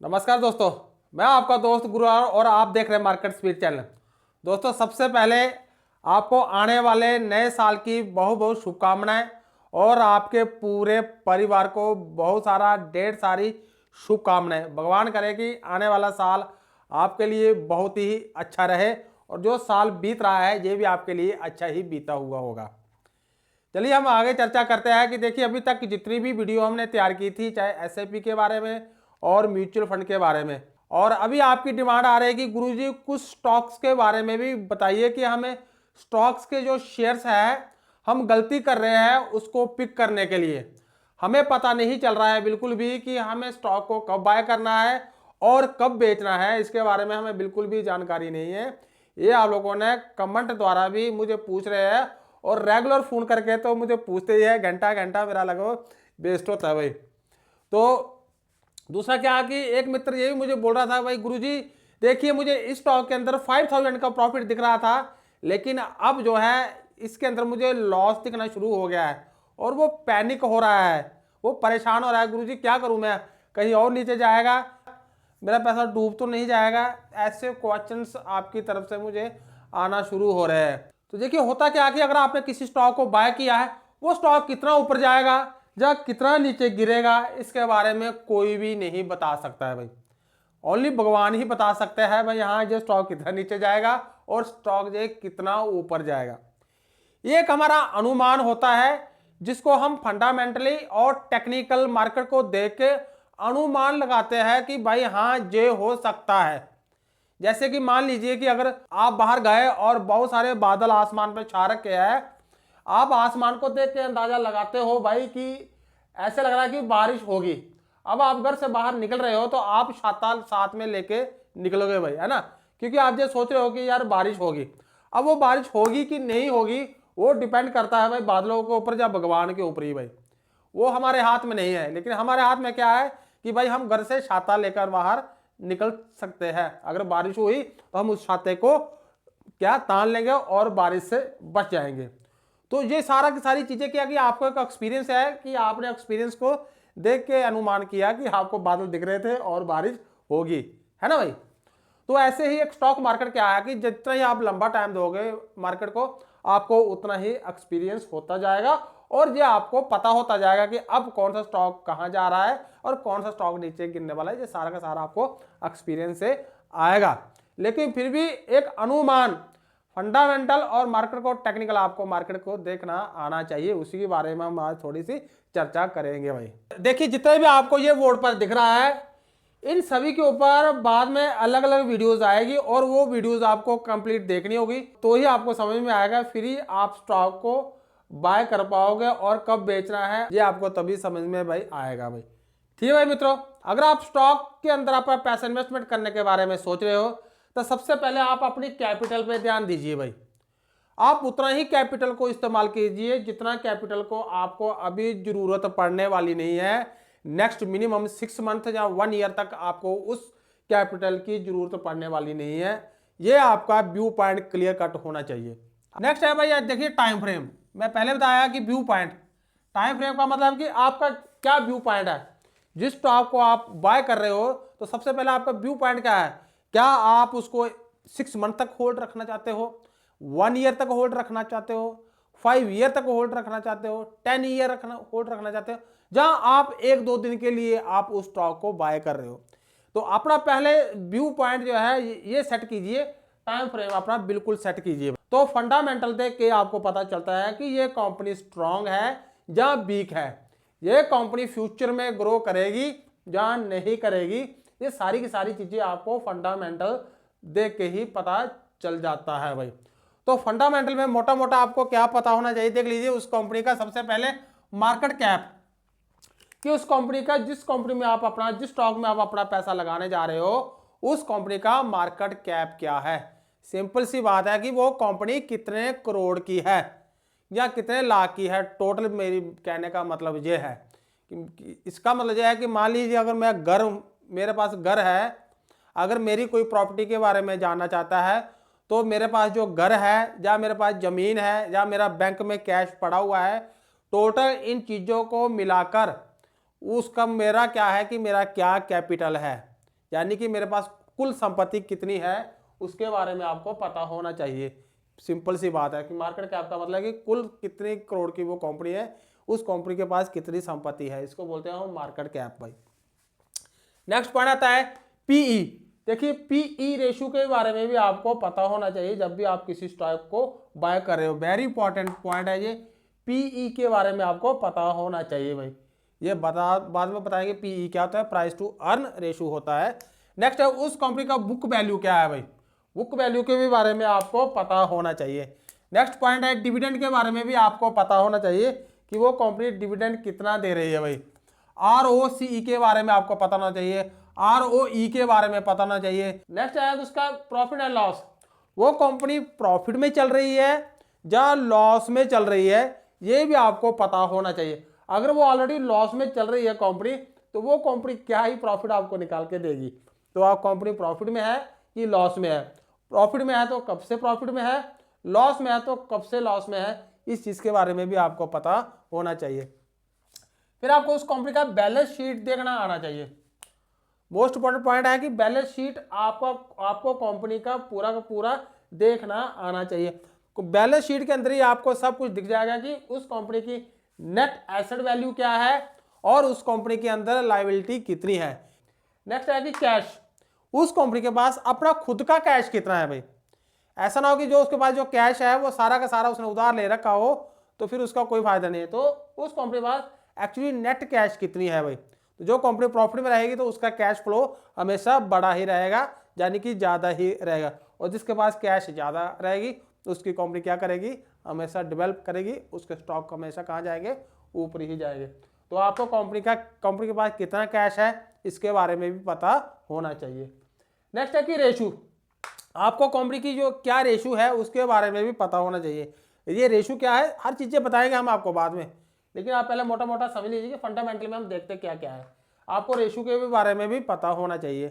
नमस्कार दोस्तों, मैं आपका दोस्त गुरु और आप देख रहे हैं मार्केट स्पीड चैनल। दोस्तों, सबसे पहले आपको आने वाले नए साल की बहुत बहुत शुभकामनाएं और आपके पूरे परिवार को बहुत सारा ढेर सारी शुभकामनाएं। भगवान करे कि आने वाला साल आपके लिए बहुत ही अच्छा रहे और जो साल बीत रहा है ये भी आपके लिए अच्छा ही बीता हुआ होगा। चलिए हम आगे चर्चा करते हैं कि देखिए अभी तक जितनी भी वीडियो हमने तैयार की थी, चाहे एसआईपी के बारे में और म्यूचुअल फंड के बारे में, और अभी आपकी डिमांड आ रही है कि गुरुजी कुछ स्टॉक्स के बारे में भी बताइए कि हमें स्टॉक्स के जो शेयर्स है हम गलती कर रहे हैं उसको पिक करने के लिए हमें पता नहीं चल रहा है बिल्कुल भी कि हमें स्टॉक को कब बाय करना है और कब बेचना है। इसके बारे में हमें बिल्कुल भी जानकारी नहीं है। ये आप लोगों ने कमेंट द्वारा भी मुझे पूछ रहे हैं और रेगुलर फोन करके तो मुझे पूछते ही है, घंटा घंटा मेरा लगो वेस्ट होता है भाई। तो दूसरा क्या कि एक मित्र ये भी मुझे बोल रहा था, भाई गुरुजी देखिए मुझे इस स्टॉक के अंदर 5000 का प्रॉफिट दिख रहा था, लेकिन अब जो है इसके अंदर मुझे लॉस दिखना शुरू हो गया है और वो पैनिक हो रहा है, वो परेशान हो रहा है। गुरुजी क्या करूं मैं, कहीं और नीचे जाएगा, मेरा पैसा डूब तो नहीं जाएगा? ऐसे क्वेश्चंस आपकी तरफ से मुझे आना शुरू हो रहे हैं। तो देखिए होता क्या कि अगर आपने किसी स्टॉक को बाय किया है, वो स्टॉक कितना ऊपर जाएगा या कितना नीचे गिरेगा इसके बारे में कोई भी नहीं बता सकता है भाई। ओनली भगवान ही बता सकते हैं भाई यहाँ जो स्टॉक कितना नीचे जाएगा और स्टॉक जो कितना ऊपर जाएगा। ये एक हमारा अनुमान होता है जिसको हम फंडामेंटली और टेक्निकल मार्केट को देख के अनुमान लगाते हैं कि भाई हाँ ये हो सकता है। जैसे कि मान लीजिए कि अगर आप बाहर गए और बहुत सारे बादल आसमान पे छा रखे हैं, आप आसमान को देख के अंदाजा लगाते हो भाई कि ऐसे लग रहा है कि बारिश होगी। अब आप घर से बाहर निकल रहे हो तो आप छाता साथ में लेके निकलोगे भाई, है ना, क्योंकि आप ये सोच रहे हो कि यार बारिश होगी। अब वो बारिश होगी कि नहीं होगी वो डिपेंड करता है भाई बादलों के ऊपर या भगवान के ऊपर ही भाई, वो हमारे हाथ में नहीं है। लेकिन हमारे हाथ में क्या है कि भाई हम घर से छाता लेकर बाहर निकल सकते हैं। अगर बारिश हुई तो हम उस छाते को क्या तान लेंगे और बारिश से बच जाएंगे। तो ये सारा की सारी चीजें क्या कि आपको एक एक्सपीरियंस है कि आपने एक्सपीरियंस को देख के अनुमान किया कि आपको बादल दिख रहे थे और बारिश होगी, है ना भाई। तो ऐसे ही एक स्टॉक मार्केट क्या है कि जितना ही आप लंबा टाइम दोगे मार्केट को, आपको उतना ही एक्सपीरियंस होता जाएगा और ये आपको पता होता जाएगा कि अब कौन सा स्टॉक कहाँ जा रहा है और कौन सा स्टॉक नीचे गिरने वाला है। ये सारा का सारा आपको एक्सपीरियंस से आएगा। लेकिन फिर भी एक अनुमान, फंडामेंटल और मार्केट को टेक्निकल आपको मार्केट को देखना आना चाहिए, उसी के बारे में हम आज थोड़ी सी चर्चा करेंगे भाई। देखिए जितने भी आपको ये बोर्ड पर दिख रहा है इन सभी के ऊपर बाद में अलग अलग वीडियोस आएगी और वो वीडियोस आपको कंप्लीट देखनी होगी तो ही आपको समझ में आएगा, फिर ही आप स्टॉक को बाय कर पाओगे और कब बेचना है ये आपको तभी समझ में भाई आएगा भाई। ठीक है भाई मित्रों, अगर आप स्टॉक के अंदर आप पैसा इन्वेस्टमेंट करने के बारे में सोच रहे हो तो सबसे पहले आप अपनी कैपिटल पे ध्यान दीजिए भाई। आप उतना ही कैपिटल को इस्तेमाल कीजिए जितना कैपिटल को आपको अभी जरूरत पड़ने वाली नहीं है। नेक्स्ट मिनिमम 6 मंथ या 1 ईयर तक आपको उस कैपिटल की जरूरत पड़ने वाली नहीं है। ये आपका व्यू पॉइंट क्लियर कट होना चाहिए। नेक्स्ट है भाई देखिए टाइम फ्रेम। मैं पहले बताया कि व्यू पॉइंट, टाइम फ्रेम का मतलब कि आपका क्या व्यू पॉइंट है। जिस स्टॉक को आप बाय कर रहे हो तो सबसे पहले आपका व्यू पॉइंट क्या है। क्या आप उसको 6 मंथ तक होल्ड रखना चाहते हो, 1 ईयर तक होल्ड रखना चाहते हो, 5 ईयर तक होल्ड रखना चाहते हो, 10 ईयर होल्ड रखना चाहते हो, जहां आप 1-2 दिन के लिए आप उस स्टॉक को बाय कर रहे हो। तो अपना पहले व्यू पॉइंट जो है ये सेट कीजिए, टाइम फ्रेम अपना बिल्कुल सेट कीजिए। तो फंडामेंटल देख के आपको पता चलता है कि ये कंपनी स्ट्रांग है या वीक है, ये कंपनी फ्यूचर में ग्रो करेगी या नहीं करेगी। ये सारी की सारी चीजें आपको फंडामेंटल देख के ही पता चल जाता है भाई। तो फंडामेंटल में मोटा मोटा आपको क्या पता होना चाहिए, देख लीजिए उस कंपनी का सबसे पहले मार्केट कैप, कि उस कंपनी का जिस कंपनी में आप अपना जिस स्टॉक में आप अपना पैसा लगाने जा रहे हो उस कंपनी का मार्केट कैप क्या है। सिंपल सी बात है कि वो कंपनी कितने करोड़ की है या कितने लाख की है टोटल। मेरी कहने का मतलब ये है कि इसका मतलब यह है कि मान लीजिए अगर मैं मेरे पास घर है, अगर मेरी कोई प्रॉपर्टी के बारे में जानना चाहता है तो मेरे पास जो घर है या मेरे पास जमीन है या मेरा बैंक में कैश पड़ा हुआ है, टोटल इन चीजों को मिलाकर उसका मेरा क्या है कि मेरा क्या कैपिटल है। यानी कि मेरे पास कुल संपत्ति कितनी है उसके बारे में आपको पता होना चाहिए। सिंपल सी बात है कि मार्केट कैप का मतलब है कि कुल कितने करोड़ की वो कंपनी है, उस कंपनी के पास कितनी संपत्ति है, इसको बोलते हैं हम मार्केट कैप भाई। नेक्स्ट पॉइंट आता है पीई। देखिए पीई रेशियो के बारे में भी आपको पता होना चाहिए जब भी आप किसी स्टॉक को बाय कर रहे हो। वेरी इंपॉर्टेंट पॉइंट है ये, पीई के बारे में आपको पता होना चाहिए भाई। ये बाद में बताएंगे पीई क्या होता है, प्राइस टू अर्न रेशियो होता है। नेक्स्ट है उस कंपनी का बुक वैल्यू क्या है भाई, बुक वैल्यू के भी बारे में आपको पता होना चाहिए। नेक्स्ट पॉइंट है डिविडेंड के बारे में भी आपको पता होना चाहिए कि वो कंपनी डिविडेंड कितना दे रही है भाई। ROCE के बारे में आपको पता होना चाहिए, ROE के बारे में पता होना चाहिए। नेक्स्ट है उसका प्रॉफिट एंड लॉस, वो कंपनी प्रॉफिट में चल रही है या लॉस में चल रही है, ये भी आपको पता होना चाहिए। अगर वो ऑलरेडी लॉस में चल रही है कंपनी तो वो कंपनी क्या ही प्रॉफिट आपको निकाल के देगी। तो आप कंपनी प्रॉफिट में है कि लॉस में है, प्रॉफिट में है तो कब से प्रॉफिट में है, लॉस में है तो कब से लॉस में है, इस चीज के बारे में भी आपको पता होना चाहिए। फिर आपको उस कंपनी का बैलेंस शीट देखना आना चाहिए। मोस्ट इंपॉर्टेंट पॉइंट है कि बैलेंस शीट आपको कंपनी का पूरा देखना आना चाहिए। बैलेंस शीट के अंदर ही आपको सब कुछ दिख जाएगा कि उस कंपनी की नेट एसेट वैल्यू क्या है और उस कंपनी के अंदर लायबिलिटी कितनी है। नेक्स्ट है कि कैश, उस कंपनी के पास अपना खुद का कैश कितना है भाई। ऐसा ना हो कि जो उसके पास जो कैश है वो सारा का सारा उसने उधार ले रखा हो तो फिर उसका कोई फायदा नहीं है। तो उस कंपनी के पास एक्चुअली नेट कैश कितनी है भाई। तो जो कंपनी प्रॉफिट में रहेगी तो उसका कैश फ्लो हमेशा बड़ा ही रहेगा, यानी कि ज़्यादा ही रहेगा। और जिसके पास कैश ज़्यादा रहेगी तो उसकी कंपनी क्या करेगी, हमेशा डेवलप करेगी, उसके स्टॉक हमेशा कहाँ जाएंगे, ऊपर ही जाएंगे। तो आपको कंपनी के पास कितना कैश है इसके बारे में भी पता होना चाहिए। नेक्स्ट है कि रेशू, आपको कंपनी की जो क्या रेशू है उसके बारे में भी पता होना चाहिए। ये रेशू क्या है, हर चीज़ें बताएंगे हम आपको बाद में, लेकिन आप पहले मोटा मोटा समझ लीजिए कि फंडामेंटल में हम देखते क्या क्या है। आपको रेशू के भी बारे में भी पता होना चाहिए।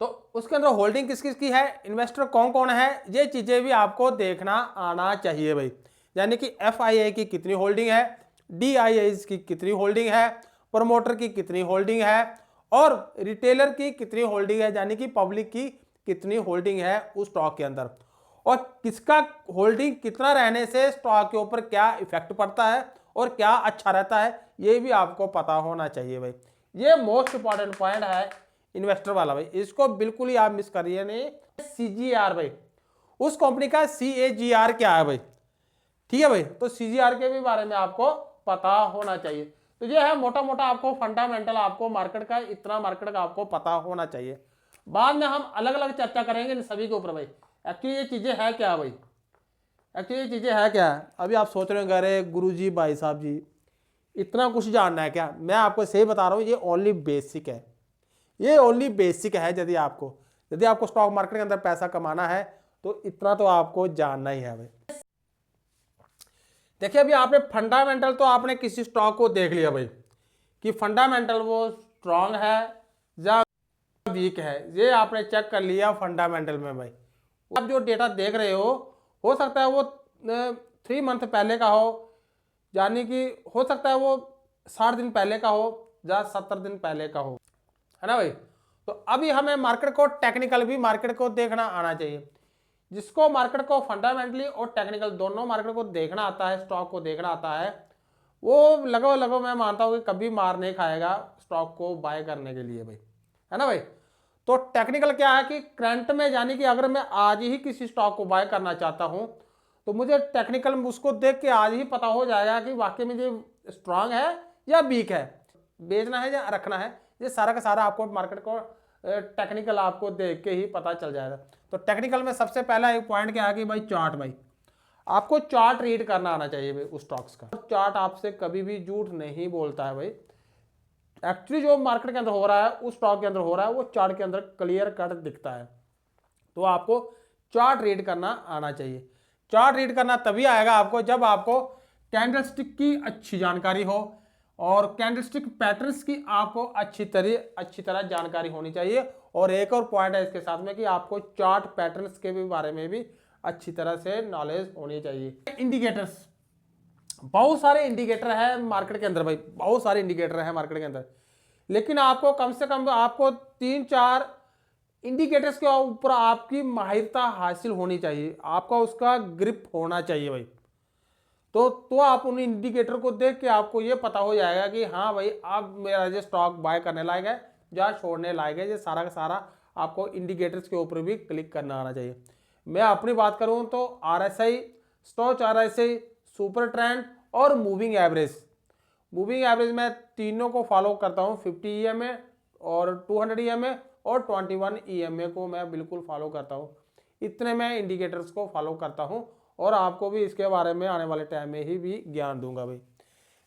तो उसके अंदर होल्डिंग किस किस की है, इन्वेस्टर कौन कौन है, ये चीज़ें भी आपको देखना आना चाहिए भाई। यानी कि FII की कितनी होल्डिंग है, DIIs की कितनी होल्डिंग है, प्रमोटर की कितनी होल्डिंग है और रिटेलर की कितनी होल्डिंग है, यानी कि पब्लिक की कितनी होल्डिंग है उस स्टॉक के अंदर, और किसका होल्डिंग कितना रहने से स्टॉक के ऊपर क्या इफेक्ट पड़ता है और क्या अच्छा रहता है, ये भी आपको पता होना चाहिए भाई। ये मोस्ट इंपॉर्टेंट पॉइंट है इन्वेस्टर वाला भाई, इसको बिल्कुल ही आप मिस करिए नहीं। CGR भाई, उस कंपनी का CAGR क्या है भाई, ठीक है भाई। तो CGR के भी बारे में आपको पता होना चाहिए। तो ये है मोटा मोटा आपको फंडामेंटल, आपको मार्केट का इतना मार्केट का आपको पता होना चाहिए। बाद में हम अलग अलग चर्चा करेंगे इन सभी के ऊपर भाई। एक्चुअली ये चीज़ें है क्या भाई, एक्चुअली ये चीज़ें है क्या। अभी आप सोच रहे हो अरे गुरुजी भाई साहब जी इतना कुछ जानना है क्या, मैं आपको सही बता रहा हूँ ये ओनली बेसिक है, ये ओनली बेसिक है। यदि आपको स्टॉक मार्केट के अंदर पैसा कमाना है तो इतना तो आपको जानना ही है भाई। देखिए अभी आपने फंडामेंटल तो आपने किसी स्टॉक को देख लिया भाई कि फंडामेंटल वो स्ट्रांग है या वीक है, ये आपने चेक कर लिया फंडामेंटल में भाई। आप जो डेटा देख रहे हो सकता है वो 3 मंथ पहले का हो, यानी कि हो सकता है वो 60 दिन पहले का हो या 70 दिन पहले का हो, है ना भाई। तो अभी हमें मार्केट को टेक्निकल भी मार्केट को देखना आना चाहिए। जिसको मार्केट को फंडामेंटली और टेक्निकल दोनों मार्केट को देखना आता है, स्टॉक को देखना आता है, वो लगभग मैं मानता हूँ कि कभी मार नहीं खाएगा स्टॉक को बाय करने के लिए भाई, है ना भाई। तो टेक्निकल क्या है कि करंट में, यानी कि अगर मैं आज ही किसी स्टॉक को बाय करना चाहता हूं तो मुझे टेक्निकल उसको देख के आज ही पता हो जाएगा कि वाकई में ये स्ट्रांग है या वीक है, बेचना है या रखना है। ये सारा का सारा आपको मार्केट को टेक्निकल आपको देख के ही पता चल जाएगा। तो टेक्निकल में सबसे पहला एक पॉइंट क्या है कि भाई चार्ट, भाई आपको चार्ट रीड करना आना चाहिए भाई उस स्टॉक्स का। चार्ट आपसे कभी भी झूठ नहीं बोलता है भाई। एक्चुअली जो मार्केट के अंदर हो रहा है, उस स्टॉक के अंदर हो रहा है, वो चार्ट के अंदर क्लियर कट दिखता है। तो आपको चार्ट रीड करना आना चाहिए। चार्ट रीड करना तभी आएगा आपको जब आपको कैंडलस्टिक की अच्छी जानकारी हो और कैंडलस्टिक पैटर्न्स की आपको अच्छी तरह जानकारी होनी चाहिए। और एक और पॉइंट है इसके साथ में कि आपको चार्ट पैटर्न्स के भी बारे में भी अच्छी तरह से नॉलेज होनी चाहिए। इंडिकेटर्स, बहुत सारे इंडिकेटर है मार्केट के अंदर भाई, बहुत सारे इंडिकेटर है मार्केट के अंदर, लेकिन आपको कम से कम आपको 3-4 इंडिकेटर्स के ऊपर आपकी माहिरता हासिल होनी चाहिए, आपका उसका ग्रिप होना चाहिए भाई। तो आप उन इंडिकेटर को देख के आपको ये पता हो जाएगा कि हाँ भाई अब मेरा जो स्टॉक बाय करने लायक है या छोड़ने लायक है। ये सारा का सारा आपको इंडिकेटर्स के ऊपर भी क्लिक करना आना चाहिए। मैं अपनी बात करूँ तो RSI, starch RSI, super trend और मूविंग एवरेज मैं तीनों को फॉलो करता हूँ। 50 EMA और 200 EMA और 21 EMA को मैं बिल्कुल फॉलो करता हूँ। इतने मैं इंडिकेटर्स को फॉलो करता हूँ और आपको भी इसके बारे में आने वाले टाइम में ही भी ज्ञान दूंगा भाई।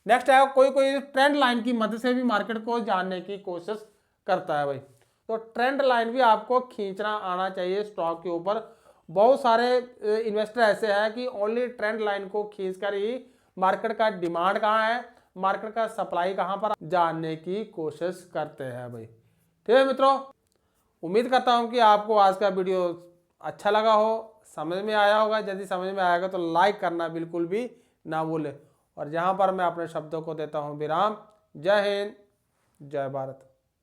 नेक्स्ट है कोई ट्रेंड लाइन की मदद से भी मार्केट को जानने की कोशिश करता है भाई। तो ट्रेंड लाइन भी आपको खींचना आना चाहिए स्टॉक के ऊपर। बहुत सारे इन्वेस्टर ऐसे हैं कि ओनली ट्रेंड लाइन को खींचकर ही मार्केट का डिमांड कहाँ है, मार्केट का सप्लाई कहाँ पर, जानने की कोशिश करते हैं भाई। ठीक है मित्रों, उम्मीद करता हूँ कि आपको आज का वीडियो अच्छा लगा हो, समझ में आया होगा। यदि समझ में आएगा तो लाइक करना बिल्कुल भी ना भूलें। और यहाँ पर मैं अपने शब्दों को देता हूँ विराम। जय हिंद, जय भारत।